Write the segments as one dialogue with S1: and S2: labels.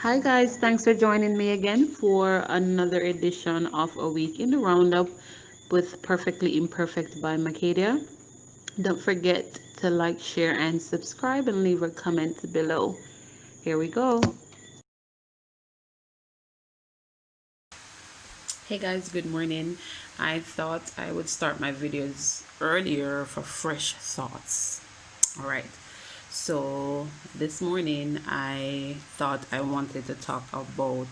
S1: Hi guys, thanks for joining me again for another edition of A Week in the Roundup with Perfectly Imperfect by Mckadia. Don't forget to like, share, and subscribe and leave a comment below. Here we go. Hey guys, good morning. I thought I would start my videos earlier for fresh thoughts. All right. So this morning I thought I wanted to talk about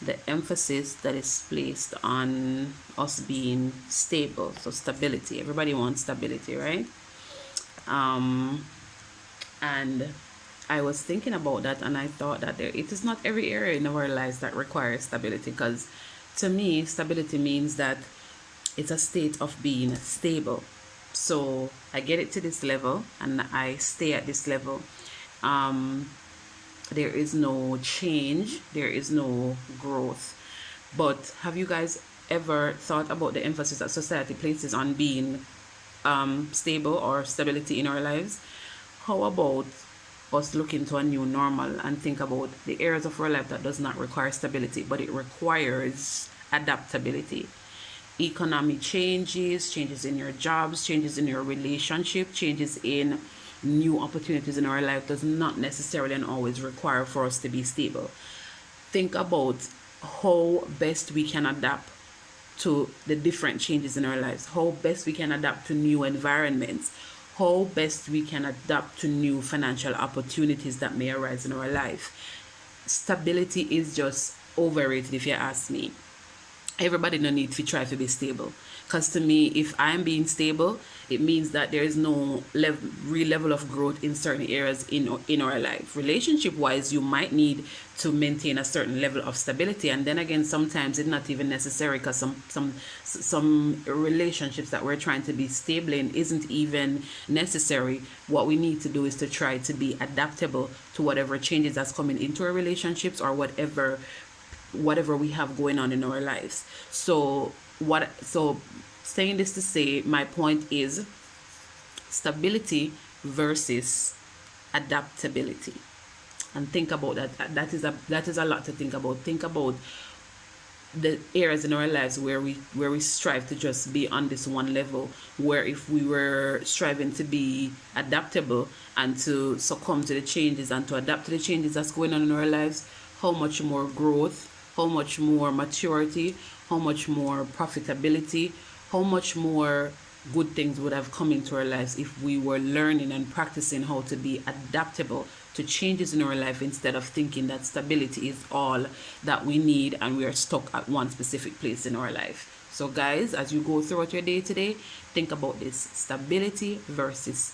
S1: the emphasis that is placed on us being stable. So stability. Everybody wants stability, right? Um, and I was thinking about that, and I thought that it is not every area in our lives that requires stability, because to me stability means that it's a state of being stable. So I get it to this level and I stay at this level. um, there is no change, there is no growth. But have you guys ever thought about the emphasis that society places on being stable or stability in our lives? How about us look into a new normal and think about the areas of our life that does not require stability, but it requires adaptability? Economic changes, changes in your jobs, changes in your relationship, changes in new opportunities in our life does not necessarily and always require for us to be stable. Think about how best we can adapt to the different changes in our lives, how best we can adapt to new environments, how best we can adapt to new financial opportunities that may arise in our life. Stability is just overrated if you ask me. Everybody no need to try to be stable, because to me, if I'm being stable, it means that there is no real level of growth in certain areas in our life. Relationship wise, you might need to maintain a certain level of stability, and then again sometimes it's not even necessary, because some relationships that we're trying to be stable in isn't even necessary. What we need to do is to try to be adaptable to whatever changes that's coming into our relationships, or whatever we have going on in our lives. So saying this to say, my point is stability versus adaptability. And think about that. That is a lot to think about. Think about the areas in our lives where we strive to just be on this one level, where if we were striving to be adaptable and to succumb to the changes and to adapt to the changes that's going on in our lives, how much more growth, how much more maturity, how much more profitability, how much more good things would have come into our lives if we were learning and practicing how to be adaptable to changes in our life, instead of thinking that stability is all that we need and we are stuck at one specific place in our life. So guys, as you go throughout your day today, think about this: stability versus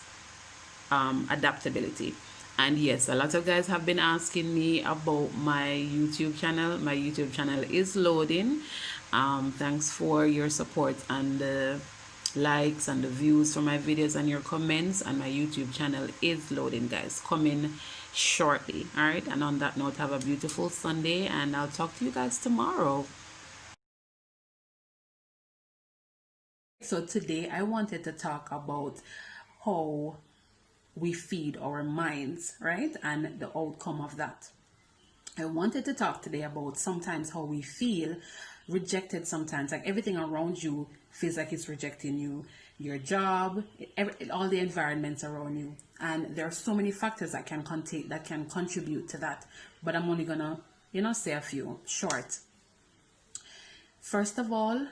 S1: adaptability. And yes, a lot of guys have been asking me about my YouTube channel. My YouTube channel is loading. Thanks for your support and the likes and the views for my videos and your comments. And my YouTube channel is loading, guys, coming shortly. All right, and on that note, have a beautiful Sunday, and I'll talk to you guys tomorrow. So today I wanted to talk about how we feed our minds, right? And the outcome of that. I wanted to talk today about sometimes how we feel rejected sometimes, like everything around you feels like it's rejecting you, your job, all the environments around you. And there are so many factors that can contribute to that. But I'm only gonna, say a few short. First of all,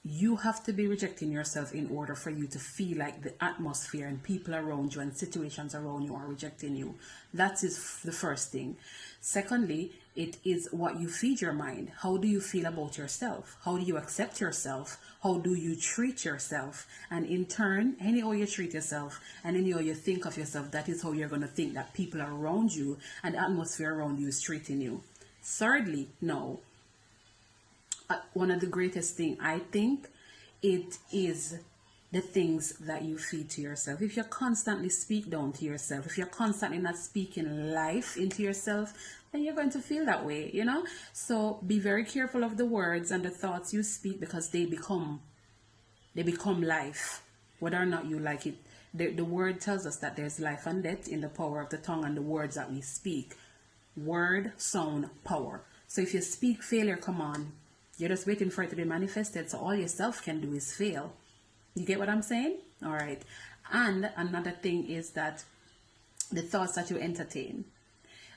S1: you have to be rejecting yourself in order for you to feel like the atmosphere and people around you and situations around you are rejecting you. That is the first thing. Secondly, it is what you feed your mind. How do you feel about yourself? How do you accept yourself? How do you treat yourself? And in turn, anyhow you treat yourself and anyhow you think of yourself, that is how you're going to think that people around you and the atmosphere around you is treating you. Thirdly, no, one of the greatest thing I think, it is the things that you feed to yourself. If you constantly speak down to yourself, if you're constantly not speaking life into yourself, then you're going to feel that way. So be very careful of the words and the thoughts you speak, because they become life, whether or not you like it. The word tells us that there's life and death in the power of the tongue and the words that we speak. Word, sound, power. So if you speak failure, come on. You're just waiting for it to be manifested. So all yourself can do is fail. You get what I'm saying? All right. And another thing is that the thoughts that you entertain.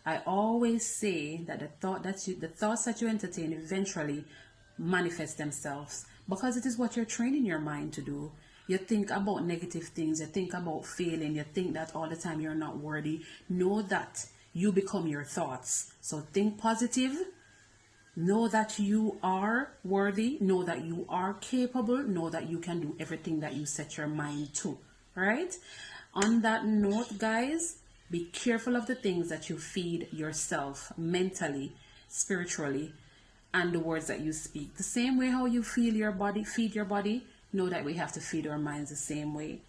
S1: I always say that the thoughts that you entertain eventually manifest themselves, because it is what you're training your mind to do. You think about negative things, you think about failing, you think that all the time you're not worthy. Know that you become your thoughts. So think positive. Know that you are worthy. Know that you are capable. Know that you can do everything that you set your mind to. Right? On that note, guys, be careful of the things that you feed yourself mentally, spiritually, and the words that you speak. The same way how you feed your body, know that we have to feed our minds the same way.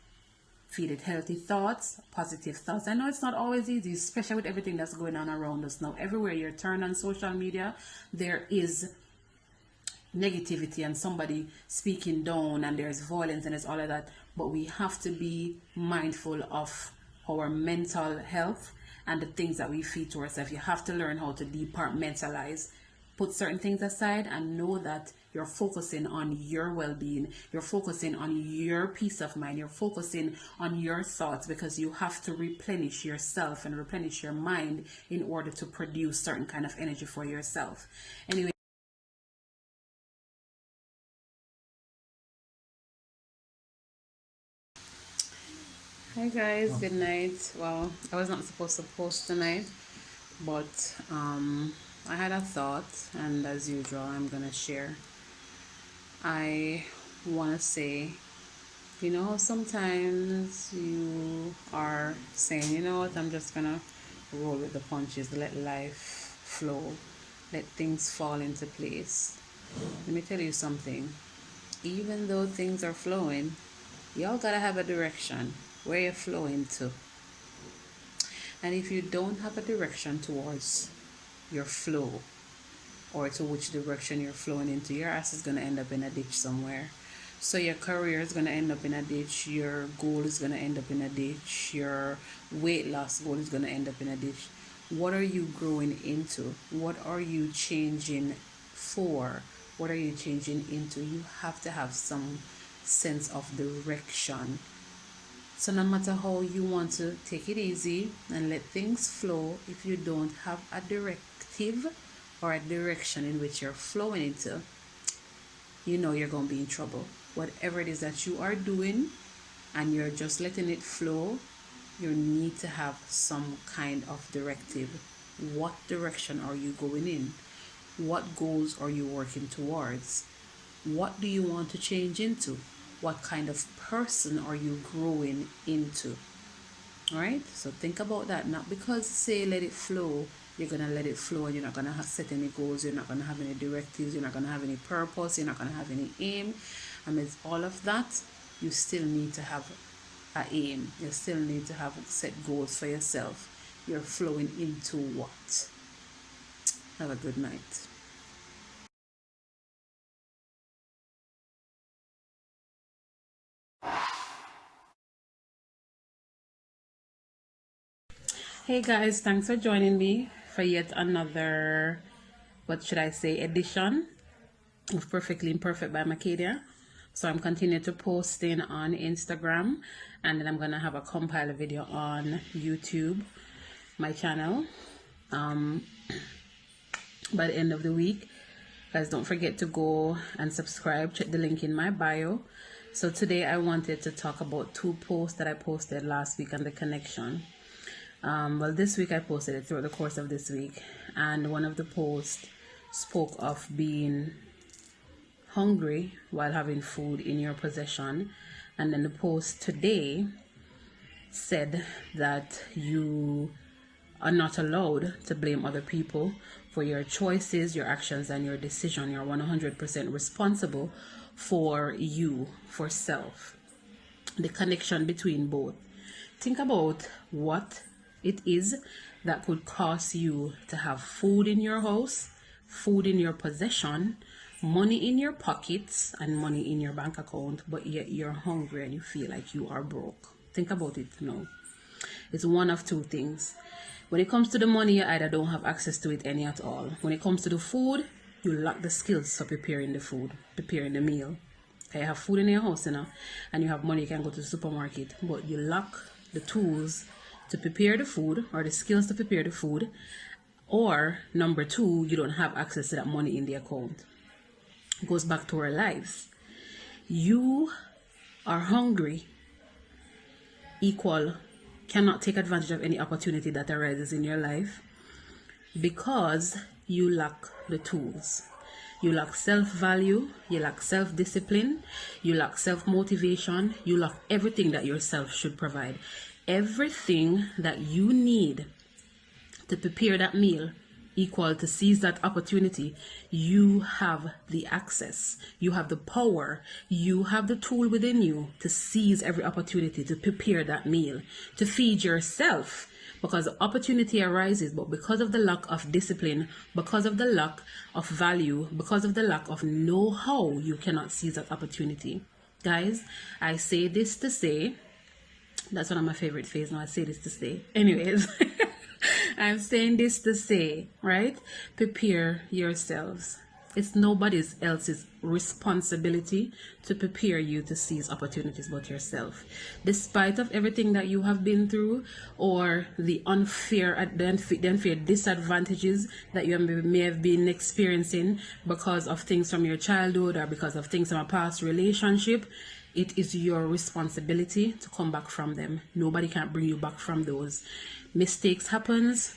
S1: Feed it healthy thoughts, positive thoughts. I know it's not always easy, especially with everything that's going on around us now. Everywhere you turn on social media, there is negativity and somebody speaking down, and there's violence and there's all of that. But we have to be mindful of our mental health and the things that we feed to ourselves. You have to learn how to departmentalize, put certain things aside, and know that you're focusing on your well-being, you're focusing on your peace of mind, you're focusing on your thoughts, because you have to replenish yourself and replenish your mind in order to produce certain kind of energy for yourself. Anyway, hi guys, good night. Well, I was not supposed to post tonight, but I had a thought, and as usual I'm gonna share. I want to say, sometimes you are saying, you know what, I'm just gonna roll with the punches, let life flow, let things fall into place. Let me tell you something. Even though things are flowing, y'all gotta have a direction where you're flowing to. And if you don't have a direction towards your flow, or to which direction you're flowing into, your ass is going to end up in a ditch somewhere. So your career is going to end up in a ditch, your goal is going to end up in a ditch, your weight loss goal is going to end up in a ditch. What are you growing into? What are you changing for? What are you changing into? You have to have some sense of direction. So no matter how you want to take it easy and let things flow, if you don't have a directive or a direction in which you're flowing into, you know you're going to be in trouble. Whatever it is that you are doing and you're just letting it flow, you need to have some kind of directive. What direction are you going in? What goals are you working towards? What do you want to change into? What kind of person are you growing into? All right, so think about that. Not because say let it flow, you're gonna let it flow and you're not gonna set any goals, you're not gonna have any directives, you're not gonna have any purpose, you're not gonna have any aim. Amidst all of that, you still need to have an aim. You still need to have set goals for yourself. You're flowing into what? Have a good night. Hey guys, thanks for joining me for yet another, what should I say, edition of Perfectly Imperfect by Mckadia. So I'm continuing to posting on Instagram, and then I'm gonna have a compile video on YouTube, my channel, by the end of the week. Guys, don't forget to go and subscribe. Check the link in my bio. So today I wanted to talk about two posts that I posted last week on the connection. Well, this week I posted it throughout the course of this week, and one of the posts spoke of being hungry while having food in your possession, and then the post today said that you are not allowed to blame other people for your choices, your actions, and your decision. You're 100% responsible for you, for self. The connection between both. Think about what it is that could cause you to have food in your house, food in your possession, money in your pockets, and money in your bank account, but yet you're hungry and you feel like you are broke. Think about it now. It's one of two things. When it comes to the money, you either don't have access to it any at all. When it comes to the food, you lack the skills for preparing the food, preparing the meal. Okay, you have food in your house, and you have money, you can go to the supermarket, but you lack the tools to prepare the food or the skills to prepare the food, or number two, you don't have access to that money in the account. It goes back to our lives. You are hungry equal cannot take advantage of any opportunity that arises in your life because you lack the tools. You lack self-value, you lack self-discipline, you lack self-motivation, you lack everything that yourself should provide. Everything that you need to prepare that meal equal to seize that opportunity. You have the access, you have the power, you have the tool within you to seize every opportunity to prepare that meal, to feed yourself, because the opportunity arises, but because of the lack of discipline, because of the lack of value, because of the lack of know-how, you cannot seize that opportunity. Guys, I say this to say, that's one of my favorite phrases now. I say this to say. Anyways, I'm saying this to say, right? Prepare yourselves. It's nobody else's responsibility to prepare you to seize opportunities but yourself. Despite of everything that you have been through, or the unfair disadvantages that you may have been experiencing because of things from your childhood or because of things from a past relationship, it is your responsibility to come back from them. Nobody can bring you back from those. Mistakes happens.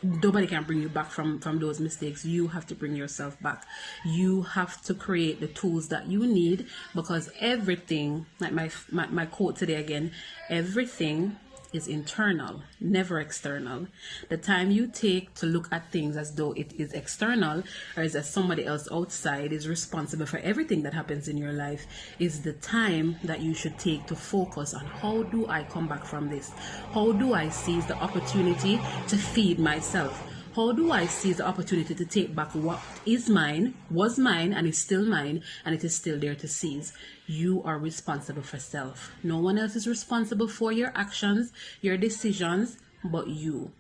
S1: Nobody can bring you back from those mistakes. You have to bring yourself back. You have to create the tools that you need, because everything, like my quote today again, everything is internal, never external. The time you take to look at things as though it is external, or as if somebody else outside is responsible for everything that happens in your life, is the time that you should take to focus on, how do I come back from this? How do I seize the opportunity to feed myself? How do I seize the opportunity to take back what is mine, was mine, and is still mine, and it is still there to seize? You are responsible for self. No one else is responsible for your actions, your decisions, but you.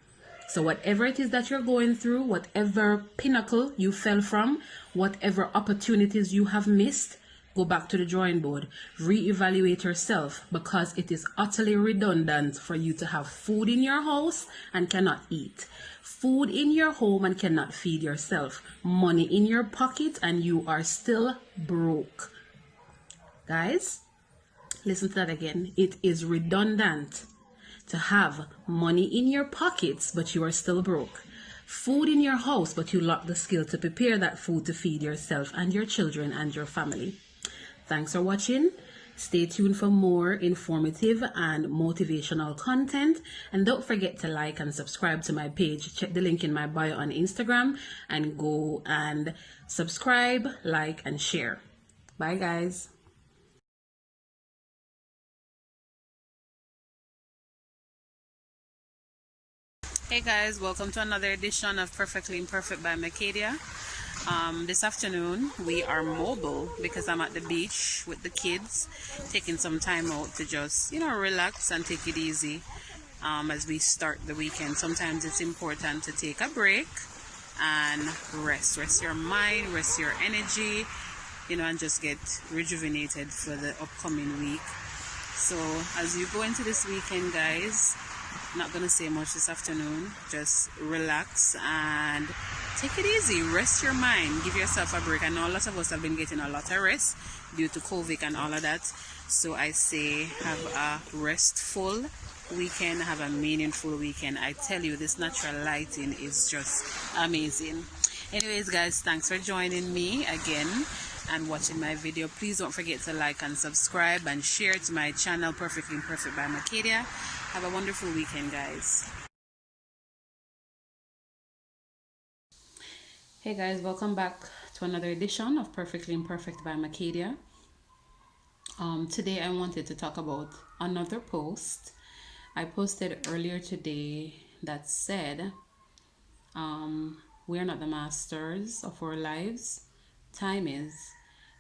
S1: So whatever it is that you're going through, whatever pinnacle you fell from, whatever opportunities you have missed, go back to the drawing board, reevaluate yourself, because it is utterly redundant for you to have food in your house and cannot eat, food in your home and cannot feed yourself, money in your pocket and you are still broke. Guys, listen to that again. It is redundant to have money in your pockets but you are still broke, food in your house but you lack the skill to prepare that food to feed yourself and your children and your family. Thanks for watching. Stay tuned for more informative and motivational content, and don't forget to like and subscribe to my page. Check the link in my bio on Instagram and go and subscribe, like, and share. Bye guys. Hey guys, welcome to another edition of Perfectly Imperfect by Mckadia. This afternoon we are mobile because I'm at the beach with the kids, taking some time out to just, relax and take it easy as we start the weekend. Sometimes it's important to take a break and rest your mind, rest your energy, and just get rejuvenated for the upcoming week. So as you go into this weekend, guys, not gonna say much this afternoon. Just relax and take it easy. Rest your mind. Give yourself a break. I know a lot of us have been getting a lot of rest due to COVID and all of that. So I say have a restful weekend. Have a meaningful weekend. I tell you, this natural lighting is just amazing. Anyways, guys, thanks for joining me again and watching my video. Please don't forget to like and subscribe and share to my channel, Perfectly Imperfect by Mckadia. Have a wonderful weekend, guys. Hey guys, welcome back to another edition of Perfectly Imperfect by Mckadia. Today I wanted to talk about another post I posted earlier today that said, we are not the masters of our lives, time is,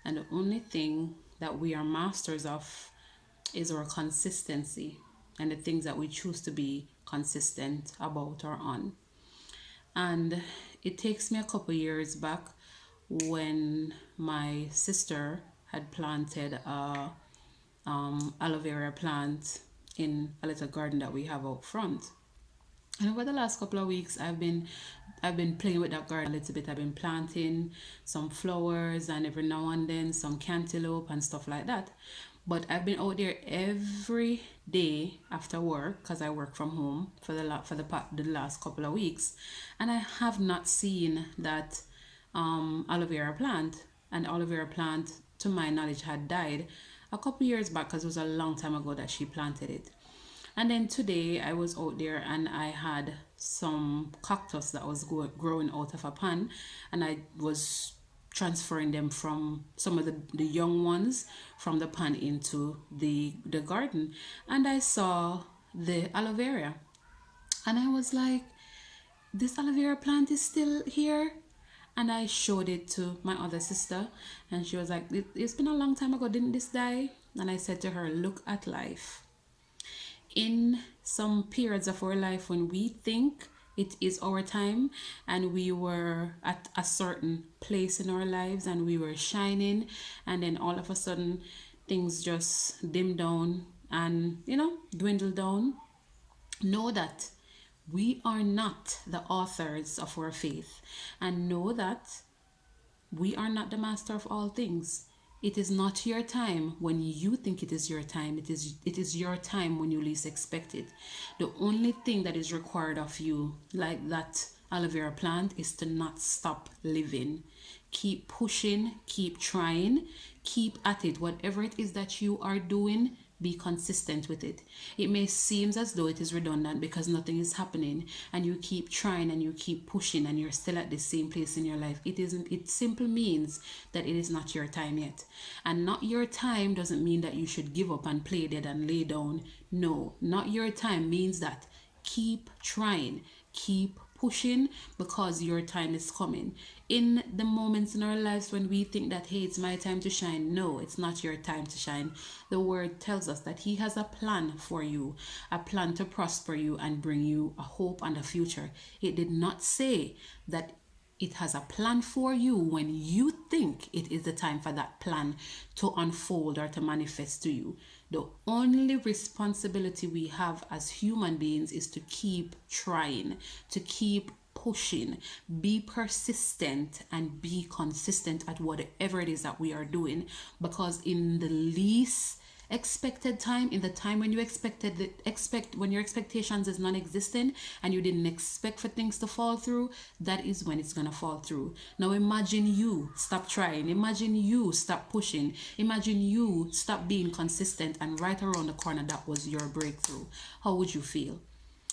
S1: and the only thing that we are masters of is our consistency and the things that we choose to be consistent about or on. And it takes me a couple years back when my sister had planted a aloe vera plant in a little garden that we have out front. And over the last couple of weeks, I've been playing with that garden a little bit. I've been planting some flowers and every now and then some cantaloupe and stuff like that. But I've been out there every day after work because I work from home for the last couple of weeks, and I have not seen that aloe vera plant. And aloe vera plant, to my knowledge, had died a couple years back because it was a long time ago that she planted it. And then today I was out there and I had some cactus that was growing out of a pan, and I was transferring them from some of the young ones from the pan into the garden. And I saw the aloe vera and I was like, this aloe vera plant is still here. And I showed it to my other sister and she was like, it's been a long time ago, didn't this die? And I said to her, look at life. In some periods of our life when we think it is our time and we were at a certain place in our lives and we were shining, and then all of a sudden things just dim down and dwindle down, know that we are not the authors of our faith, and know that we are not the master of all things. It is not your time when you think it is your time. It is your time when you least expect it. The only thing that is required of you, like that aloe vera plant, is to not stop living. Keep pushing, keep trying, keep at it. Whatever it is that you are doing, be consistent with it. It may seem as though it is redundant because nothing is happening and you keep trying and you keep pushing and you're still at the same place in your life. It isn't. It simply means that it is not your time yet. And not your time doesn't mean that you should give up and play dead and lay down. No, not your time means that keep trying, keep pushing, because your time is coming. In the moments in our lives when we think that, hey, it's my time to shine, no, it's not your time to shine. The word tells us that he has a plan for you, a plan to prosper you and bring you a hope and a future. It did not say that it has a plan for you when you think it is the time for that plan to unfold or to manifest to you. The only responsibility we have as human beings is to keep trying, to keep pushing, be persistent and be consistent at whatever it is that we are doing, because in the least expected time, in the time when you when your expectations is non-existent and you didn't expect for things to fall through, that is when it's gonna fall through. Now imagine you stop trying, imagine you stop pushing, imagine you stop being consistent, and right around the corner that was your breakthrough. How would you feel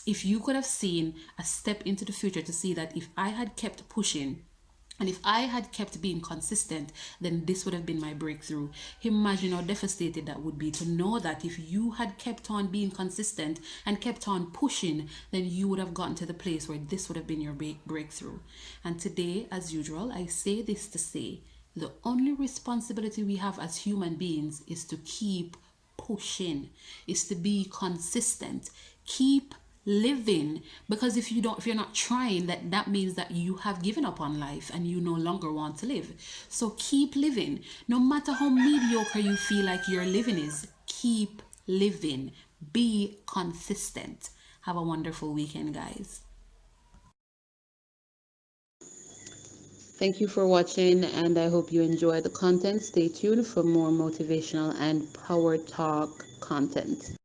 S1: if you could have seen a step into the future to see that if I had kept pushing and if I had kept being consistent, then this would have been my breakthrough? Imagine how devastated that would be to know that if you had kept on being consistent and kept on pushing, then you would have gotten to the place where this would have been your breakthrough. And today, as usual, I say this to say, the only responsibility we have as human beings is to keep pushing, is to be consistent, keep living. Because if you're not trying, that means that you have given up on life and you no longer want to live. So keep living, no matter how mediocre you feel like your living is. Keep living, be consistent. Have a wonderful weekend, guys. Thank you for watching, and I hope you enjoy the content. Stay tuned for more motivational and power talk content.